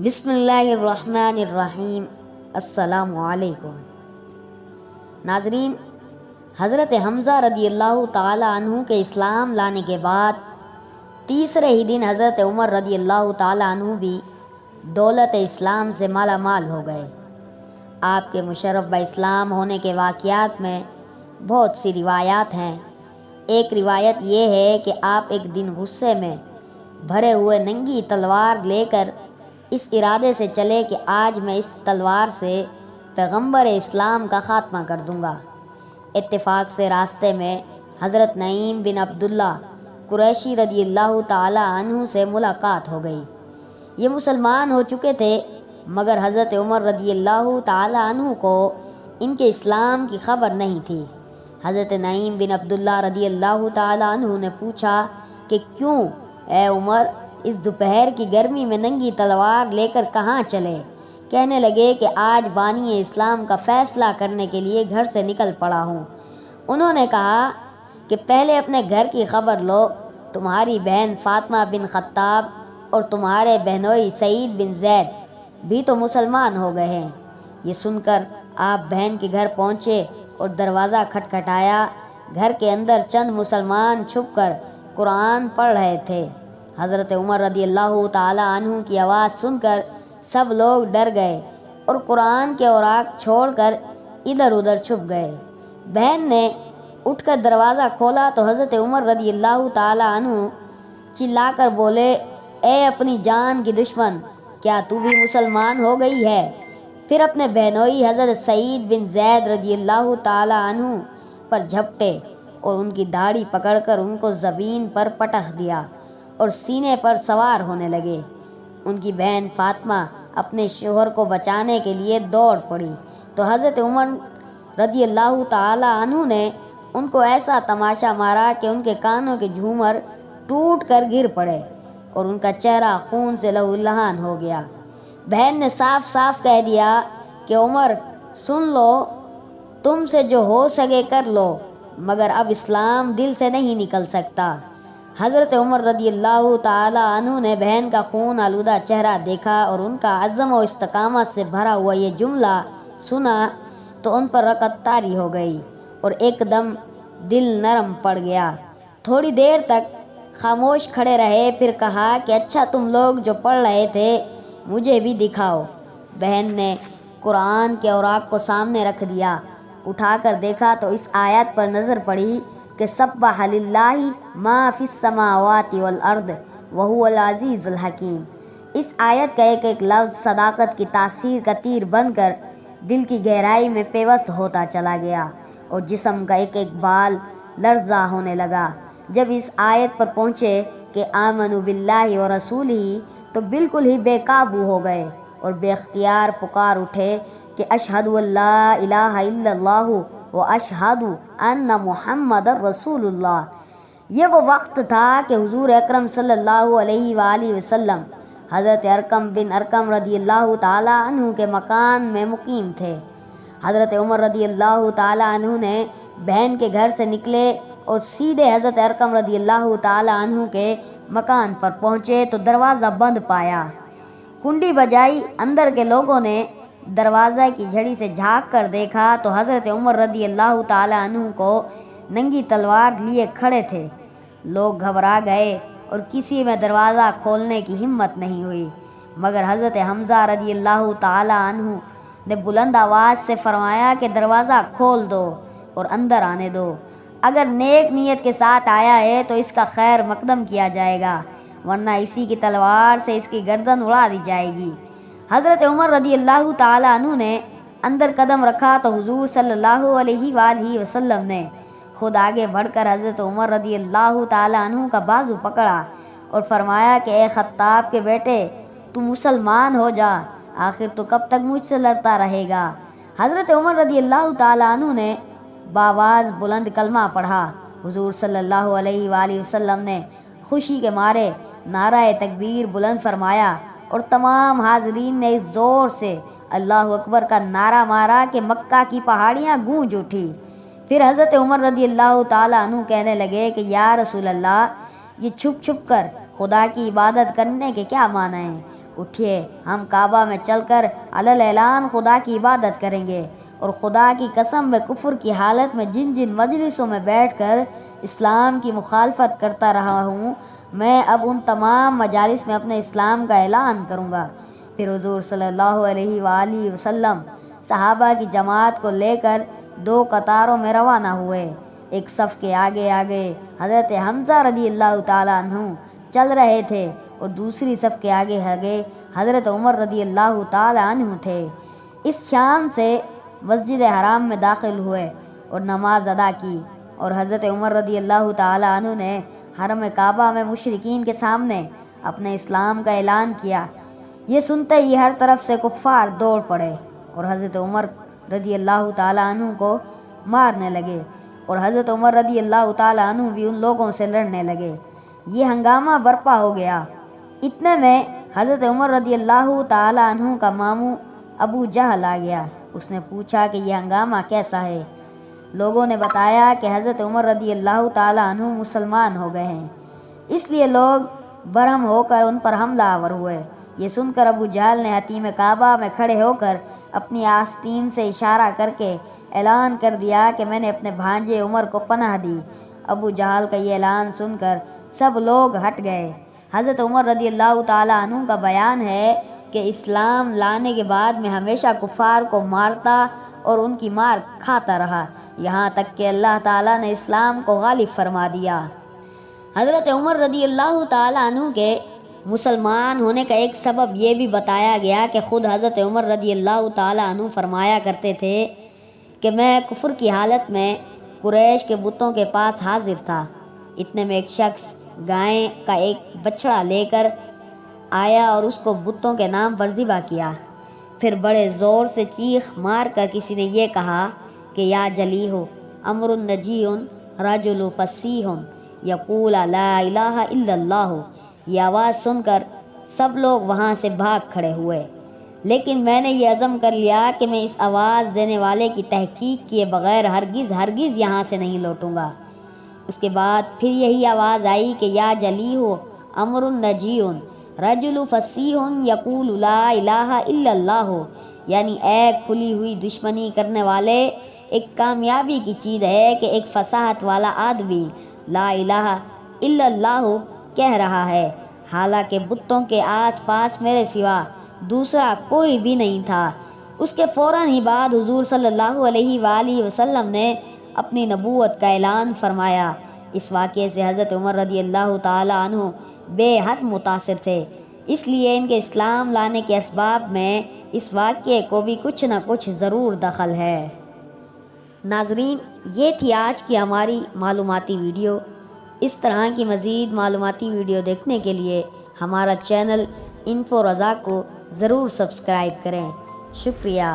بسم اللہ الرحمن الرحیم۔ السلام علیکم ناظرین، حضرت حمزہ رضی اللہ تعالی عنہ کے اسلام لانے کے بعد تیسرے ہی دن حضرت عمر رضی اللہ تعالی عنہ بھی دولت اسلام سے مالا مال ہو گئے۔ آپ کے مشرف با اسلام ہونے کے واقعات میں بہت سی روایات ہیں۔ ایک روایت یہ ہے کہ آپ ایک دن غصے میں بھرے ہوئے ننگی تلوار لے کر اس ارادے سے چلے کہ آج میں اس تلوار سے پیغمبر اسلام کا خاتمہ کر دوں گا۔ اتفاق سے راستے میں حضرت نعیم بن عبداللہ قریشی رضی اللہ تعالی عنہ سے ملاقات ہو گئی۔ یہ مسلمان ہو چکے تھے، مگر حضرت عمر رضی اللہ تعالی عنہ کو ان کے اسلام کی خبر نہیں تھی۔ حضرت نعیم بن عبداللہ رضی اللہ تعالی عنہ نے پوچھا کہ کیوں اے عمر، اس دوپہر کی گرمی میں ننگی تلوار لے کر کہاں چلے؟ کہنے لگے کہ آج بانی اسلام کا فیصلہ کرنے کے لیے گھر سے نکل پڑا ہوں۔ انہوں نے کہا کہ پہلے اپنے گھر کی خبر لو، تمہاری بہن فاطمہ بن خطاب اور تمہارے بہنوئی سعید بن زید بھی تو مسلمان ہو گئے ہیں۔ یہ سن کر آپ بہن کے گھر پہنچے اور دروازہ کھٹکھٹایا۔ گھر کے اندر چند مسلمان چھپ کر قرآن پڑھ رہے تھے۔ حضرت عمر رضی اللہ تعالی عنہ کی آواز سن کر سب لوگ ڈر گئے اور قرآن کے اوراق چھوڑ کر ادھر ادھر چھپ گئے۔ بہن نے اٹھ کر دروازہ کھولا تو حضرت عمر رضی اللہ تعالی عنہ چلا کر بولے، اے اپنی جان کی دشمن، کیا تو بھی مسلمان ہو گئی ہے؟ پھر اپنے بہنوئی حضرت سعید بن زید رضی اللہ تعالی عنہ پر جھپٹے اور ان کی داڑھی پکڑ کر ان کو زمین پر پٹخ دیا اور سینے پر سوار ہونے لگے۔ ان کی بہن فاطمہ اپنے شوہر کو بچانے کے لیے دوڑ پڑی تو حضرت عمر رضی اللہ تعالی عنہ نے ان کو ایسا تماشا مارا کہ ان کے کانوں کے جھومر ٹوٹ کر گر پڑے اور ان کا چہرہ خون سے لہولہان ہو گیا۔ بہن نے صاف صاف کہہ دیا کہ عمر سن لو، تم سے جو ہو سکے کر لو، مگر اب اسلام دل سے نہیں نکل سکتا۔ حضرت عمر رضی اللہ تعالی عنہ نے بہن کا خون آلودہ چہرہ دیکھا اور ان کا عزم و استقامت سے بھرا ہوا یہ جملہ سنا تو ان پر رقت طاری ہو گئی اور ایک دم دل نرم پڑ گیا۔ تھوڑی دیر تک خاموش کھڑے رہے، پھر کہا کہ اچھا، تم لوگ جو پڑھ رہے تھے مجھے بھی دکھاؤ۔ بہن نے قرآن کے اوراق کو سامنے رکھ دیا۔ اٹھا کر دیکھا تو اس آیت پر نظر پڑی کہ سبح للہ ما فی السماوات والارض وہو العزیز الحکیم۔ اس آیت کا ایک ایک لفظ صداقت کی تاثیر کا تیر بن کر دل کی گہرائی میں پیوست ہوتا چلا گیا اور جسم کا ایک ایک بال لرزہ ہونے لگا۔ جب اس آیت پر پہنچے کہ آمنوا باللہ و رسولہ تو بالکل ہی بے قابو ہو گئے اور بے اختیار پکار اٹھے کہ اشہد ان لا الہ الا اللہ و اشہد ان محمد رسول اللہ۔ یہ وہ وقت تھا کہ حضور اکرم صلی اللہ علیہ وآلہ وسلم حضرت ارقم بن ارقم رضی اللہ تعالی عنہ کے مکان میں مقیم تھے۔ حضرت عمر رضی اللہ تعالی عنہ نے بہن کے گھر سے نکلے اور سیدھے حضرت ارقم رضی اللہ تعالی عنہ کے مکان پر پہنچے تو دروازہ بند پایا۔ کنڈی بجائی، اندر کے لوگوں نے دروازہ کی جھڑی سے جھانک کر دیکھا تو حضرت عمر رضی اللہ تعالی عنہ کو ننگی تلوار لیے کھڑے تھے۔ لوگ گھبرا گئے اور کسی میں دروازہ کھولنے کی ہمت نہیں ہوئی، مگر حضرت حمزہ رضی اللہ تعالی عنہ نے بلند آواز سے فرمایا کہ دروازہ کھول دو اور اندر آنے دو۔ اگر نیک نیت کے ساتھ آیا ہے تو اس کا خیر مقدم کیا جائے گا، ورنہ اسی کی تلوار سے اس کی گردن اڑا دی جائے گی۔ حضرت عمر رضی اللہ تعالی عنہ نے اندر قدم رکھا تو حضور صلی اللہ علیہ وآلہ وسلم نے خود آگے بڑھ کر حضرت عمر رضی اللہ تعالی عنہ کا بازو پکڑا اور فرمایا کہ اے خطاب کے بیٹے، تو مسلمان ہو جا، آخر تو کب تک مجھ سے لڑتا رہے گا؟ حضرت عمر رضی اللہ تعالی عنہ نے بآواز بلند کلمہ پڑھا۔ حضور صلی اللہ علیہ وآلہ وسلم نے خوشی کے مارے نعرہ تکبیر بلند فرمایا اور تمام حاضرین نے اس زور سے اللہ اکبر کا نعرہ مارا کہ مکہ کی پہاڑیاں گونج اٹھی۔ پھر حضرت عمر رضی اللہ تعالی عنہ کہنے لگے کہ یا رسول اللہ، یہ چھپ چھپ کر خدا کی عبادت کرنے کے کیا معنی ہیں؟ اٹھیے ہم کعبہ میں چل کر علل اعلان خدا کی عبادت کریں گے، اور خدا کی قسم میں کفر کی حالت میں جن جن مجلسوں میں بیٹھ کر اسلام کی مخالفت کرتا رہا ہوں، میں اب ان تمام مجالس میں اپنے اسلام کا اعلان کروں گا۔ پھر حضور صلی اللہ علیہ وآلہ وسلم صحابہ کی جماعت کو لے کر 2 قطاروں میں روانہ ہوئے۔ ایک صف کے آگے آگے حضرت حمزہ رضی اللہ تعالیٰ عنہ چل رہے تھے، اور دوسری صف کے آگے آگے حضرت عمر رضی اللہ تعالیٰ عنہ تھے۔ اس شان سے مسجد حرام میں داخل ہوئے اور نماز ادا کی، اور حضرت عمر رضی اللہ تعالیٰ عنہ نے حرم کعبہ میں مشرکین کے سامنے اپنے اسلام کا اعلان کیا۔ یہ سنتے ہی ہر طرف سے کفار دوڑ پڑے اور حضرت عمر رضی اللہ تعالیٰ عنہ کو مارنے لگے، اور حضرت عمر رضی اللہ تعالیٰ عنہ بھی ان لوگوں سے لڑنے لگے۔ یہ ہنگامہ برپا ہو گیا۔ اتنے میں حضرت عمر رضی اللہ تعالیٰ عنہ کا ماموں ابو جہل آ گیا۔ اس نے پوچھا کہ یہ ہنگامہ کیسا ہے؟ لوگوں نے بتایا کہ حضرت عمر رضی اللہ تعالیٰ عنہ مسلمان ہو گئے ہیں، اس لیے لوگ برہم ہو کر ان پر حملہ آور ہوئے۔ یہ سن کر ابو جہل نے حتیم کعبہ میں کھڑے ہو کر اپنی آستین سے اشارہ کر کے اعلان کر دیا کہ میں نے اپنے بھانجے عمر کو پناہ دی۔ ابو جہل کا یہ اعلان سن کر سب لوگ ہٹ گئے۔ حضرت عمر رضی اللہ تعالیٰ عنہ کا بیان ہے کہ اسلام لانے کے بعد میں ہمیشہ کفار کو مارتا اور ان کی مار کھاتا رہا، یہاں تک کہ اللہ تعالیٰ نے اسلام کو غالب فرما دیا۔ حضرت عمر رضی اللہ تعالیٰ عنہ کے مسلمان ہونے کا ایک سبب یہ بھی بتایا گیا کہ خود حضرت عمر رضی اللہ تعالیٰ عنہ فرمایا کرتے تھے کہ میں کفر کی حالت میں قریش کے بتوں کے پاس حاضر تھا۔ اتنے میں ایک شخص گائے کا ایک بچڑا لے کر آیا اور اس کو بتوں کے نام پر ذبح کیا۔ پھر بڑے زور سے چیخ مار کر کسی نے یہ کہا کہ یا جلیح امر نجی رجل فصیح یقول لا الہ الا اللہ۔ یہ آواز سن کر سب لوگ وہاں سے بھاگ کھڑے ہوئے، لیکن میں نے یہ عزم کر لیا کہ میں اس آواز دینے والے کی تحقیق کیے بغیر ہرگز یہاں سے نہیں لوٹوں گا۔ اس کے بعد پھر یہی آواز آئی کہ یا جلیح امر نجی رجل فصیح یقول لا الہ الا اللہ، یعنی اے کھلی ہوئی دشمنی کرنے والے، ایک کامیابی کی چیز ہے کہ ایک فصاحت والا آدمی لا الہ الا اللہ کہہ رہا ہے، حالانکہ بتوں کے آس پاس میرے سوا دوسرا کوئی بھی نہیں تھا۔ اس کے فوراً ہی بعد حضور صلی اللہ علیہ وآلہ وسلم نے اپنی نبوت کا اعلان فرمایا۔ اس واقعے سے حضرت عمر رضی اللہ تعالیٰ عنہ بے حد متاثر تھے، اس لیے ان کے اسلام لانے کے اسباب میں اس واقعے کو بھی کچھ نہ کچھ ضرور دخل ہے۔ ناظرین، یہ تھی آج کی ہماری معلوماتی ویڈیو۔ اس طرح کی مزید معلوماتی ویڈیو دیکھنے کے لیے ہمارا چینل انفو رضا کو ضرور سبسکرائب کریں۔ شکریہ۔